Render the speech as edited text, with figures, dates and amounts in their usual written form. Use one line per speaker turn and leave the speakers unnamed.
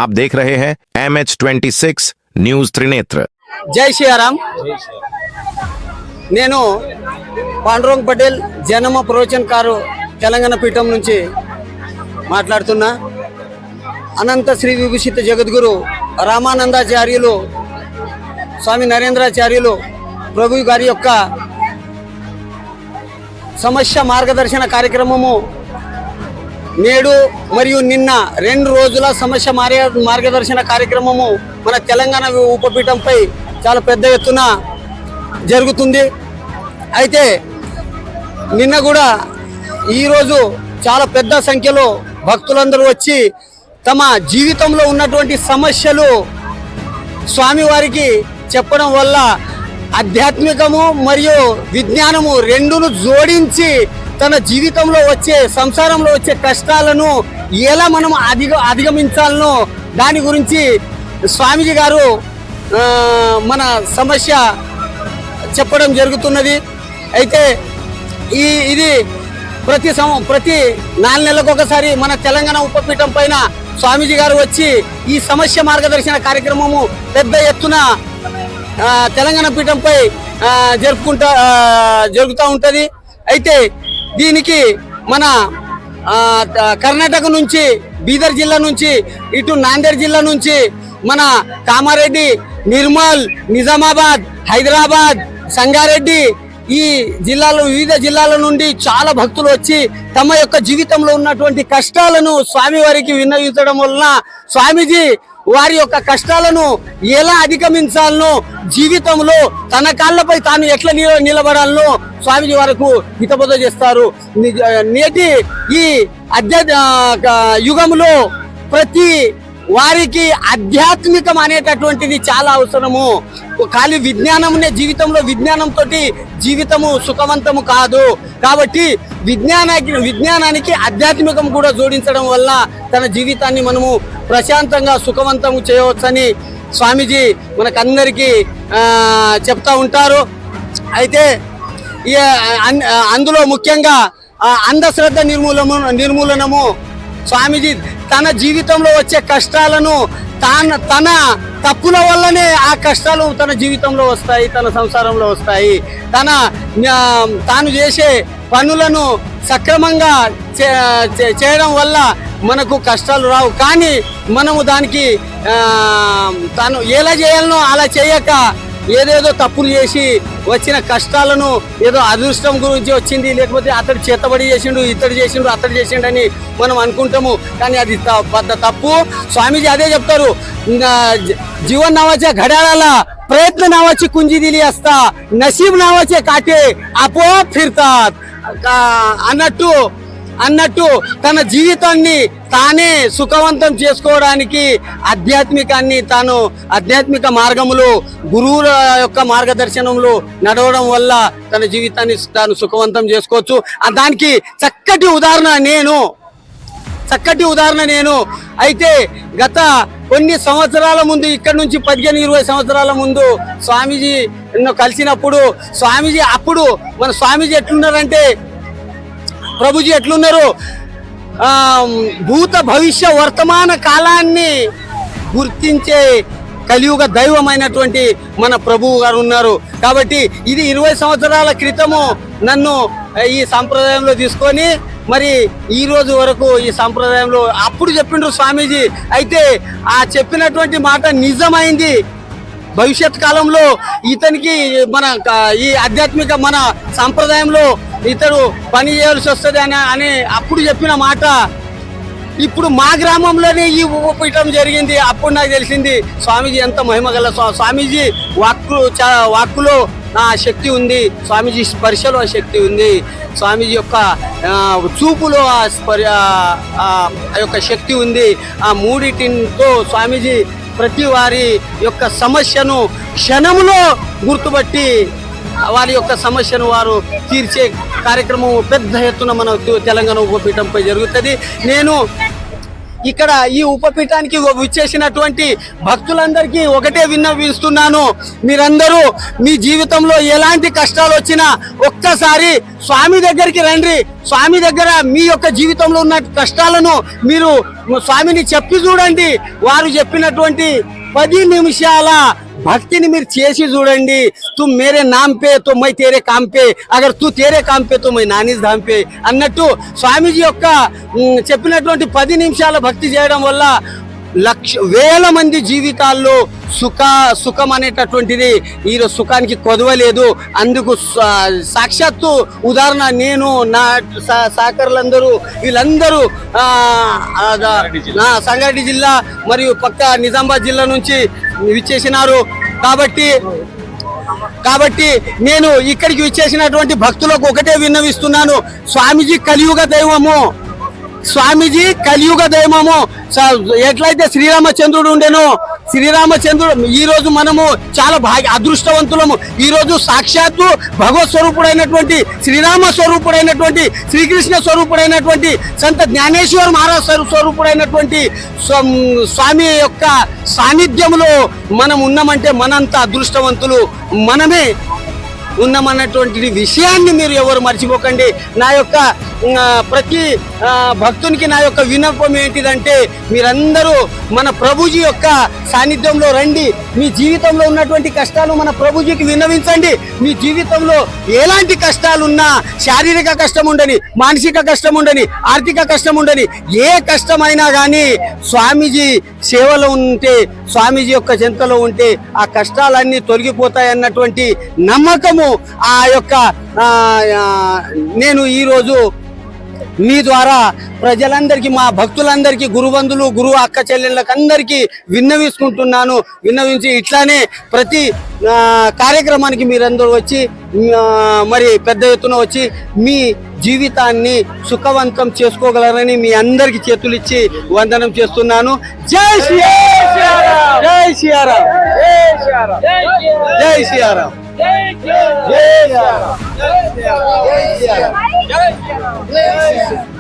आप देख रहे हैं MH26 न्यूज त्रिनेत्र।
జై శ్రీరామ్. నేను పాండురంగ్ పటేల్ జనమ ప్రవచనకారు తెలంగాణ పీఠం నుంచి మాట్లాడుతున్నా. అనంత శ్రీ విభూషిత జగద్గురు రామానందాచార్యులు స్వామి నరేంద్రాచార్యులు ప్రభు గారి యొక్క సమస్య మార్గదర్శన కార్యక్రమము నేడు మరియు నిన్న 2 రోజుల సమస్య మార్గదర్శన కార్యక్రమము మన తెలంగాణ ఉపపీఠంపై చాలా పెద్ద ఎత్తున జరుగుతుంది. అయితే నిన్న కూడా ఈరోజు చాలా పెద్ద సంఖ్యలో భక్తులందరూ వచ్చి తమ జీవితంలో ఉన్నటువంటి సమస్యలు స్వామివారికి చెప్పడం వల్ల ఆధ్యాత్మికము మరియు విజ్ఞానము రెండును జోడించి తన జీవితంలో వచ్చే సంసారంలో వచ్చే కష్టాలను ఎలా మనం అధిగమించాలనో దాని గురించి స్వామీజీ గారు మన సమస్య చెప్పడం జరుగుతున్నది. అయితే ఇది ప్రతి 4 నెలలకు ఒకసారి మన తెలంగాణ ఉపపీఠం పైన స్వామీజీ గారు వచ్చి ఈ సమస్య మార్గదర్శన కార్యక్రమము పెద్ద ఎత్తున తెలంగాణ పీఠంపై జరుగుతూ ఉంటుంది. అయితే దీనికి మన కర్ణాటక నుంచి, బీదర్ జిల్లా నుంచి, ఇటు నాందేడ్ జిల్లా నుంచి, మన కామారెడ్డి, నిర్మల్, నిజామాబాద్, హైదరాబాద్, సంగారెడ్డి ఈ జిల్లాలో వివిధ జిల్లాల నుండి చాలా భక్తులు వచ్చి తమ యొక్క జీవితంలో ఉన్నటువంటి కష్టాలను స్వామివారికి విన్నవించడం వలన స్వామీజీ వారి యొక్క కష్టాలను ఎలా అధిగమించాలనో, జీవితంలో తన కాళ్ళపై తాను ఎట్లా నిలబడాలనో స్వామీజీ వరకు హితబోధ చేస్తారు. నేటి ఈ యుగంలో ప్రతి వారికి ఆధ్యాత్మికం అనేటటువంటిది చాలా అవసరము. ఖాళీ విజ్ఞానంనే జీవితంలో విజ్ఞానంతో జీవితము సుఖవంతము కాదు. కాబట్టి విజ్ఞానానికి ఆధ్యాత్మికం కూడా జోడించడం వల్ల తన జీవితాన్ని మనము ప్రశాంతంగా సుఖవంతం చేయవచ్చని స్వామీజీ మనకందరికీ చెప్తా ఉంటారు. అయితే అందులో ముఖ్యంగా అంధశ్రద్ధ నిర్మూలనము స్వామీజీ తన జీవితంలో వచ్చే కష్టాలను తన తప్పుల వల్లనే ఆ కష్టాలు తన జీవితంలో వస్తాయి, తన సంసారంలో వస్తాయి. తాను చేసే పనులను సక్రమంగా చేయడం వల్ల మనకు కష్టాలు రావు. కానీ మనము దానికి తాను ఎలా చేయాలనో అలా చేయక ఏదేదో తప్పులు చేసి వచ్చిన కష్టాలను ఏదో అదృష్టం గురించి వచ్చింది, లేకపోతే అతడు చేతబడి చేసిండు, ఇతడు చేసిండు, అతడు చేసిండు అని మనం అనుకుంటాము. కానీ అది పెద్ద తప్పు. స్వామీజీ అదే చెప్తారు, జీవన్ నావాచే घड्याळाला प्रयत्न नावाची कुंजी दिली असता नशीब नावाचे काटे आपोआप फिरतात అన్నట్టు తన జీవితాన్ని తానే సుఖవంతం చేసుకోవడానికి ఆధ్యాత్మిక మార్గములో గురువుల యొక్క మార్గదర్శనంలో నడవడం వల్ల తన జీవితాన్ని తాను సుఖవంతం చేసుకోవచ్చు. దానికి చక్కటి ఉదాహరణ నేను అయితే గత కొన్ని సంవత్సరాల ముందు, ఇక్కడ నుంచి 15-20 సంవత్సరాల ముందు స్వామీజీ కలిసినప్పుడు మన స్వామీజీ ఎట్లున్నారంటే, ప్రభుజీ ఎట్లున్నారు, భూత భవిష్య వర్తమాన కాలాన్ని గుర్తించే కలియుగ దైవమైనటువంటి మన ప్రభువు గారు ఉన్నారు. కాబట్టి ఇది 20 సంవత్సరాల క్రితము నన్ను ఈ సాంప్రదాయంలో తీసుకొని మరి ఈ రోజు వరకు ఈ సాంప్రదాయంలో అప్పుడు చెప్పిండ్రు స్వామీజీ. అయితే ఆ చెప్పినటువంటి మాట నిజమైంది. భవిష్యత్ కాలంలో ఇతనికి మన ఈ ఆధ్యాత్మిక మన సాంప్రదాయంలో ఇతడు పని చేయాల్సి వస్తుంది అని అప్పుడు చెప్పిన మాట ఇప్పుడు మా గ్రామంలోనే ఈ ఉపపీఠం జరిగింది. అప్పుడు నాకు తెలిసింది స్వామీజీ ఎంత మహిమగల. స్వామీజీ వాక్కులో ఆ శక్తి ఉంది, స్వామీజీ స్పర్శలో ఆ శక్తి ఉంది, స్వామీజీ యొక్క చూపులో ఆ యొక్క శక్తి ఉంది. ఆ మూడిటితో స్వామీజీ ప్రతి వారి యొక్క సమస్యను క్షణంలో గుర్తుపట్టి వారి యొక్క సమస్యను వారు తీర్చే కార్యక్రమం పెద్ద ఎత్తున మన తెలంగాణ ఉపపీఠంపై జరుగుతుంది. నేను ఇక్కడ ఈ ఉపపీఠానికి విచ్చేసినటువంటి భక్తులందరికీ ఒకటే విన్నవిస్తున్నాను. మీరందరూ మీ జీవితంలో ఎలాంటి కష్టాలు వచ్చినా ఒక్కసారి స్వామి దగ్గరికి రండి. స్వామి దగ్గర మీ యొక్క జీవితంలో ఉన్న కష్టాలను మీరు స్వామిని చెప్పి చూడండి. వారు చెప్పినటువంటి 10 నిమిషాల భక్తిని మీరు చేసి చూడండి. తు మేరే నామ్ పే తో మై తేరే కామ్ పే, అగర్ తు తేరే కామ్ పే తో మై నానీస్ ధామ్ పే అన్నట్టు స్వామీజీ యొక్క చెప్పినటువంటి 10 నిమిషాల భక్తి చేయడం వల్ల వేల మంది జీవితాల్లో సుఖం అనేటటువంటిది ఈరోజు సుఖానికి కొదవలేదు. అందుకు సాక్షాత్తు ఉదాహరణ నేను, నా సహకారులందరూ, వీళ్ళందరూ సంగారెడ్డి జిల్లా మరియు పక్క నిజామాబాద్ జిల్లా నుంచి విచ్చేసినారు. కాబట్టి నేను ఇక్కడికి విచ్చేసినటువంటి భక్తులకు ఒకటే విన్నవిస్తున్నాను. స్వామీజీ కలియుగ దైవము, స్వామీజీ కలియుగ దైవము. ఎట్లయితే శ్రీరామచంద్రుడు ఉండెనో, శ్రీరామచంద్రుడు ఈ రోజు మనము చాలా అదృష్టవంతులము. ఈ రోజు సాక్షాత్తు భగవత్ స్వరూపుడైనటువంటి, శ్రీరామ స్వరూపుడైనటువంటి, శ్రీకృష్ణ స్వరూపుడైనటువంటి, సంత జ్ఞానేశ్వర మహారాజ్ స్వరూపుడైనటువంటి స్వామి యొక్క సాన్నిధ్యంలో మనం ఉన్నామంటే మనంత అదృష్టవంతులు మనమే ఉన్నామన్నటువంటి విషయాన్ని మీరు ఎవరు మర్చిపోకండి. నా యొక్క ప్రతి భక్తునికి నా యొక్క విన్నపం ఏంటిదంటే, మీరందరూ మన ప్రభుజీ యొక్క సాన్నిధ్యంలో రండి. మీ జీవితంలో ఉన్నటువంటి కష్టాలు మన ప్రభుజీకి విన్నవించండి. మీ జీవితంలో ఎలాంటి కష్టాలున్నా, శారీరక కష్టం ఉండని, మానసిక కష్టం ఉండని, ఆర్థిక కష్టం ఉండని, ఏ కష్టమైనా కానీ స్వామీజీ సేవలో ఉంటే, స్వామీజీ యొక్క చెంతలో ఉంటే ఆ కష్టాలన్నీ తొలగిపోతాయన్నటువంటి నమ్మకము ఆ యొక్క నేను ఈరోజు మీ ద్వారా ప్రజలందరికీ, మా భక్తులందరికీ, గురుబంధులు, గురు అక్క చెల్లెళ్ళకి అందరికీ విన్నవించి ఇట్లానే ప్రతి కార్యక్రమానికి మీరందరూ వచ్చి మరి పెద్ద ఎత్తున వచ్చి మీ జీవితాన్ని సుఖవంతం చేసుకోగలరని మీ అందరికి చేతులిచ్చి వందనం చేస్తున్నాను. జై శ్రీరామ్, జై శ్రీరామ్, జై శ్రీరామ్, జై శ్రీరామ్, జై శ్రీరామ్, జై శ్రీరామ్, జై శ్రీరామ్.